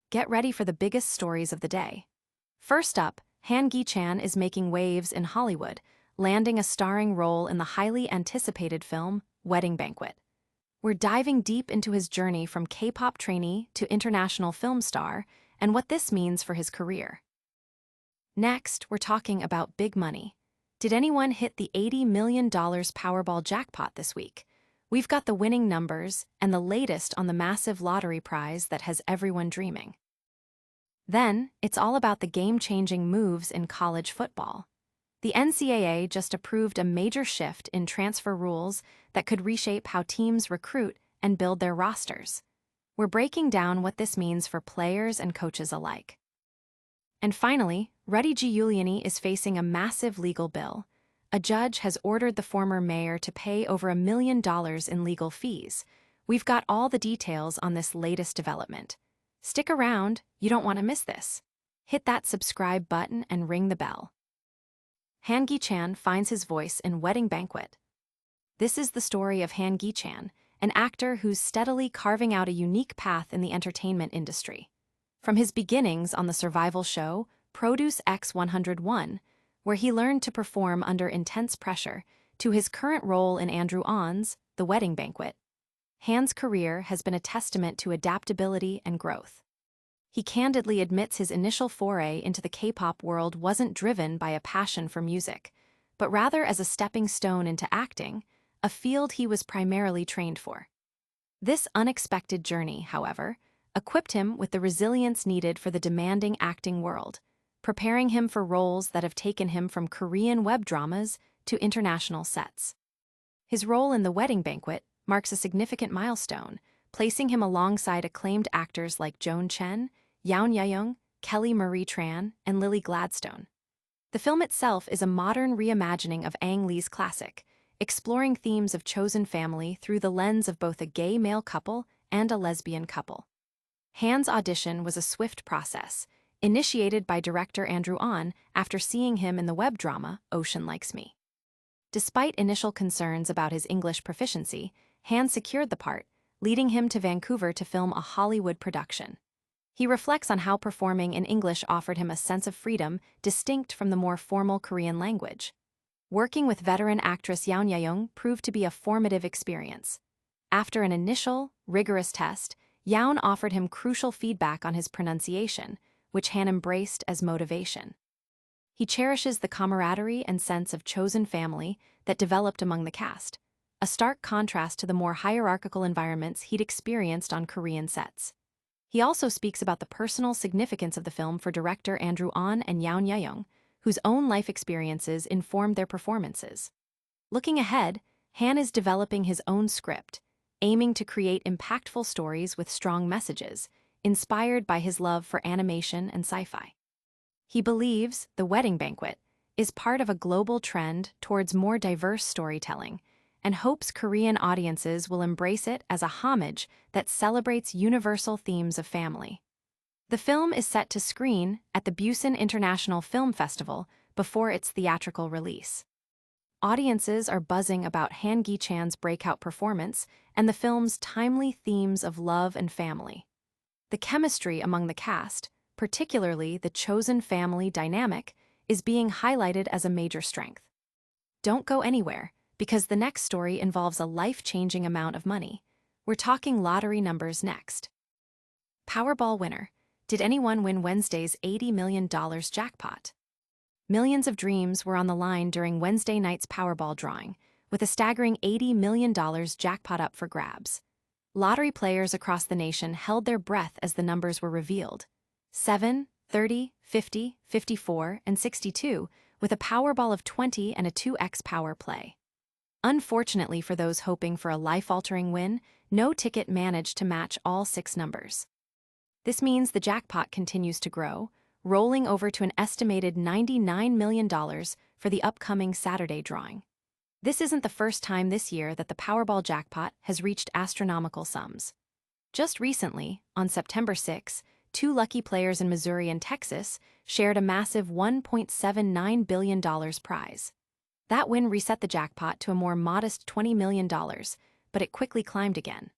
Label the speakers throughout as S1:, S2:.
S1: get ready for the biggest stories of the day. First up, Han Gi-chan is making waves in Hollywood, landing a starring role in the highly anticipated film, Wedding Banquet. We're diving deep into his journey from K-pop trainee to international film star and what this means for his career. Next, we're talking about big money. Did anyone hit the $80 million Powerball jackpot this week? We've got the winning numbers and the latest on the massive lottery prize that has everyone dreaming. Then, it's all about the game-changing moves in college football. The NCAA just approved a major shift in transfer rules that could reshape how teams recruit and build their rosters. We're breaking down what this means for players and coaches alike. And finally, Rudy Giuliani is facing a massive legal bill. A judge has ordered the former mayor to pay over $1 million in legal fees. We've got all the details on this latest development. Stick around, you don't want to miss this. Hit that subscribe button and ring the bell. Han Gi-chan finds his voice in Wedding Banquet. This is the story of Han Gi-chan, an actor who's steadily carving out a unique path in the entertainment industry. From his beginnings on the survival show, Produce X101, where he learned to perform under intense pressure, to his current role in Andrew On's The Wedding Banquet, Han's career has been a testament to adaptability and growth. He candidly admits his initial foray into the K-pop world wasn't driven by a passion for music, but rather as a stepping stone into acting, a field he was primarily trained for. This unexpected journey, however, equipped him with the resilience needed for the demanding acting world, preparing him for roles that have taken him from Korean web dramas to international sets. His role in The Wedding Banquet marks a significant milestone, placing him alongside acclaimed actors like Joan Chen, Yoon Yaeung, Kelly Marie Tran, and Lily Gladstone. The film itself is a modern reimagining of Ang Lee's classic, exploring themes of chosen family through the lens of both a gay male couple and a lesbian couple. Han's audition was a swift process, initiated by director Andrew On after seeing him in the web drama Ocean Likes Me. Despite initial concerns about his English proficiency, Han secured the part, leading him to Vancouver to film a Hollywood production. He reflects on how performing in English offered him a sense of freedom distinct from the more formal Korean language. Working with veteran actress Yoon Yaeung proved to be a formative experience. After an initial, rigorous test, Yoon offered him crucial feedback on his pronunciation, which Han embraced as motivation. He cherishes the camaraderie and sense of chosen family that developed among the cast, a stark contrast to the more hierarchical environments he'd experienced on Korean sets. He also speaks about the personal significance of the film for director Andrew On and Yoon Yaeung, whose own life experiences informed their performances. Looking ahead, Han is developing his own script, aiming to create impactful stories with strong messages, inspired by his love for animation and sci-fi. He believes The Wedding Banquet is part of a global trend towards more diverse storytelling, and hopes Korean audiences will embrace it as a homage that celebrates universal themes of family. The film is set to screen at the Busan International Film Festival before its theatrical release. Audiences are buzzing about Han Gi-chan's breakout performance and the film's timely themes of love and family. The chemistry among the cast, particularly the chosen family dynamic, is being highlighted as a major strength. Don't go anywhere, because the next story involves a life-changing amount of money. We're talking lottery numbers next. Powerball winner. Did anyone win Wednesday's $80 million jackpot? Millions of dreams were on the line during Wednesday night's Powerball drawing, with a staggering $80 million jackpot up for grabs. Lottery players across the nation held their breath as the numbers were revealed. 7, 30, 50, 54, and 62, with a Powerball of 20 and a 2x power play. Unfortunately for those hoping for a life-altering win, no ticket managed to match all 6 numbers. This means the jackpot continues to grow, rolling over to an estimated $99 million for the upcoming Saturday drawing. This isn't the first time this year that the Powerball jackpot has reached astronomical sums. Just recently, on September 6, 2 lucky players in Missouri and Texas shared a massive $1.79 billion prize. That win reset the jackpot to a more modest $20 million, but it quickly climbed again.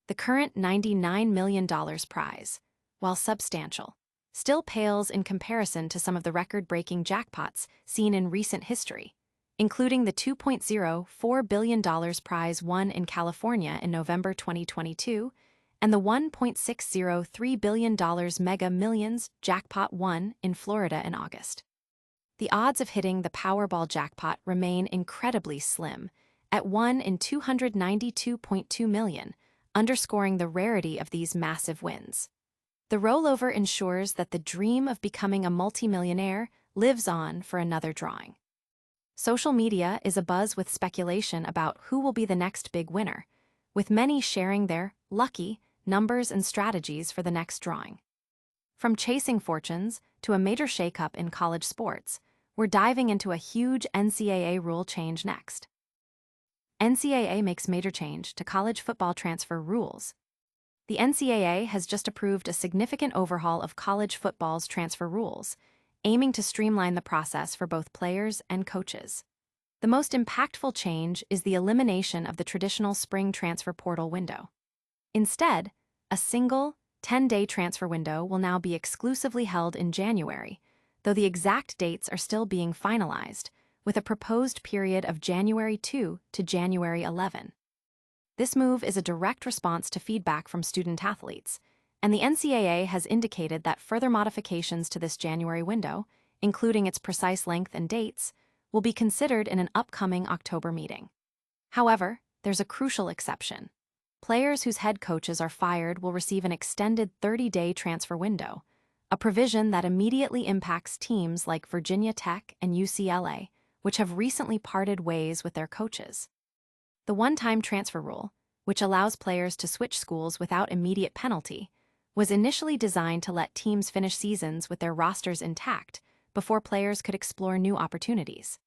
S1: The current $99 million prize, while substantial, still pales in comparison to some of the record-breaking jackpots seen in recent history, including the $2.04 billion prize won in California in November 2022 and the $1.603 billion Mega Millions jackpot won in Florida in August. The odds of hitting the Powerball jackpot remain incredibly slim, at 1 in 292.2 million, underscoring the rarity of these massive wins. The rollover ensures that the dream of becoming a multimillionaire lives on for another drawing. Social media is abuzz with speculation about who will be the next big winner, with many sharing their lucky numbers and strategies for the next drawing. From chasing fortunes to a major shakeup in college sports, we're diving into a huge NCAA rule change next. NCAA makes major change to college football transfer rules. The NCAA has just approved a significant overhaul of college football's transfer rules, aiming to streamline the process for both players and coaches. The most impactful change is the elimination of the traditional spring transfer portal window. Instead, a single, 10-day transfer window will now be exclusively held in January, though the exact dates are still being finalized, with a proposed period of January 2 to January 11. This move is a direct response to feedback from student-athletes, and the NCAA has indicated that further modifications to this January window, including its precise length and dates, will be considered in an upcoming October meeting. However, there's a crucial exception. Players whose head coaches are fired will receive an extended 30-day transfer window, a provision that immediately impacts teams like Virginia Tech and UCLA, which have recently parted ways with their coaches. The one-time transfer rule, which allows players to switch schools without immediate penalty, was initially designed to let teams finish seasons with their rosters intact before players could explore new opportunities.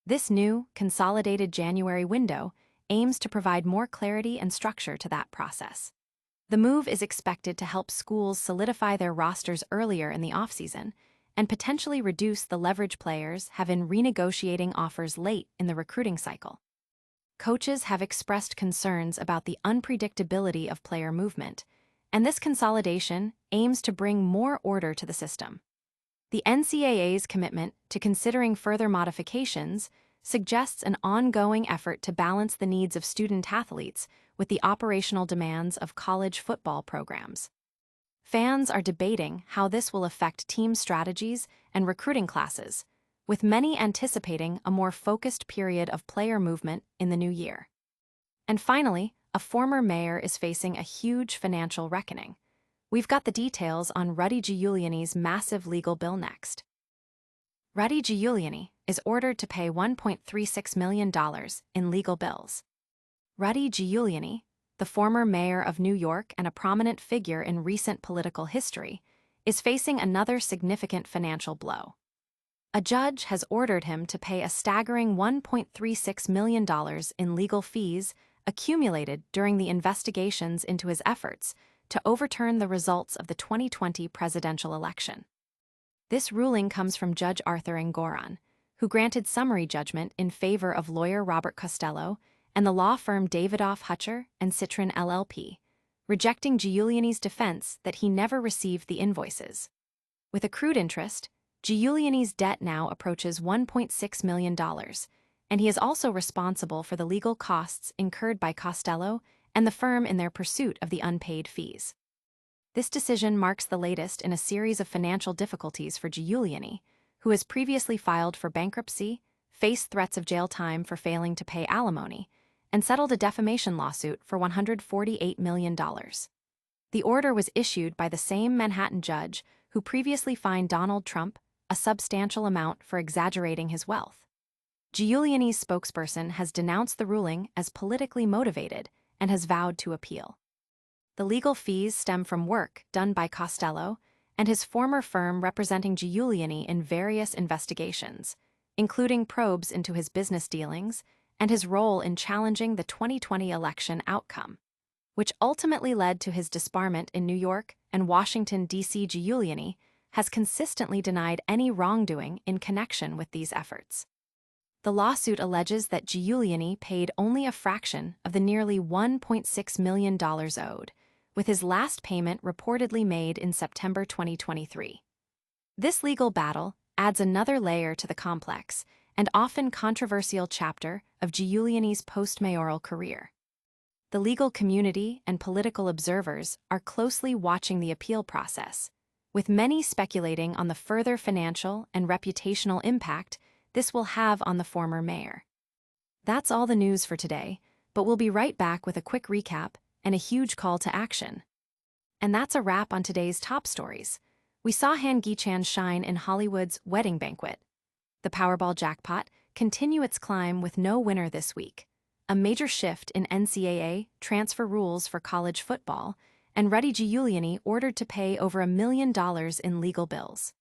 S1: This new, consolidated January window aims to provide more clarity and structure to that process. The move is expected to help schools solidify their rosters earlier in the offseason and potentially reduce the leverage players have in renegotiating offers late in the recruiting cycle. Coaches have expressed concerns about the unpredictability of player movement, and this consolidation aims to bring more order to the system. The NCAA's commitment to considering further modifications suggests an ongoing effort to balance the needs of student-athletes with the operational demands of college football programs. Fans are debating how this will affect team strategies and recruiting classes, with many anticipating a more focused period of player movement in the new year. And finally, a former mayor is facing a huge financial reckoning. We've got the details on Rudy Giuliani's massive legal bill next. Rudy Giuliani is ordered to pay $1.36 million in legal bills. Rudy Giuliani, the former mayor of New York and a prominent figure in recent political history, is facing another significant financial blow. A judge has ordered him to pay a staggering $1.36 million in legal fees accumulated during the investigations into his efforts to overturn the results of the 2020 presidential election. This ruling comes from Judge Arthur Engoron, who granted summary judgment in favor of lawyer Robert Costello and the law firm Davidoff Hutcher and Citron LLP, rejecting Giuliani's defense that he never received the invoices. With accrued interest, Giuliani's debt now approaches $1.6 million, and he is also responsible for the legal costs incurred by Costello and the firm in their pursuit of the unpaid fees. This decision marks the latest in a series of financial difficulties for Giuliani, who has previously filed for bankruptcy, faced threats of jail time for failing to pay alimony, and settled a defamation lawsuit for $148 million. The order was issued by the same Manhattan judge who previously fined Donald Trump a substantial amount for exaggerating his wealth. Giuliani's spokesperson has denounced the ruling as politically motivated and has vowed to appeal. The legal fees stem from work done by Costello and his former firm representing Giuliani in various investigations, including probes into his business dealings and his role in challenging the 2020 election outcome, which ultimately led to his disbarment in New York and Washington, D.C. Giuliani has consistently denied any wrongdoing in connection with these efforts. The lawsuit alleges that Giuliani paid only a fraction of the nearly $1.6 million owed, with his last payment reportedly made in September 2023. This legal battle adds another layer to the complex and often controversial chapter of Giuliani's post-mayoral career. The legal community and political observers are closely watching the appeal process, with many speculating on the further financial and reputational impact this will have on the former mayor. That's all the news for today, but we'll be right back with a quick recap and a huge call to action. And that's a wrap on today's top stories. We saw Han Gi-chan shine in Hollywood's Wedding Banquet. The Powerball jackpot continue its climb with no winner this week. A major shift in NCAA transfer rules for college football, and Rudy Giuliani ordered to pay over $1 million in legal bills.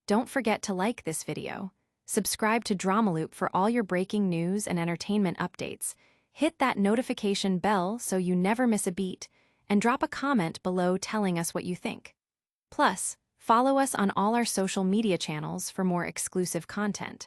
S1: Don't forget to like this video, subscribe to DramaLoop for all your breaking news and entertainment updates, hit that notification bell so you never miss a beat, and drop a comment below telling us what you think. Plus, follow us on all our social media channels for more exclusive content.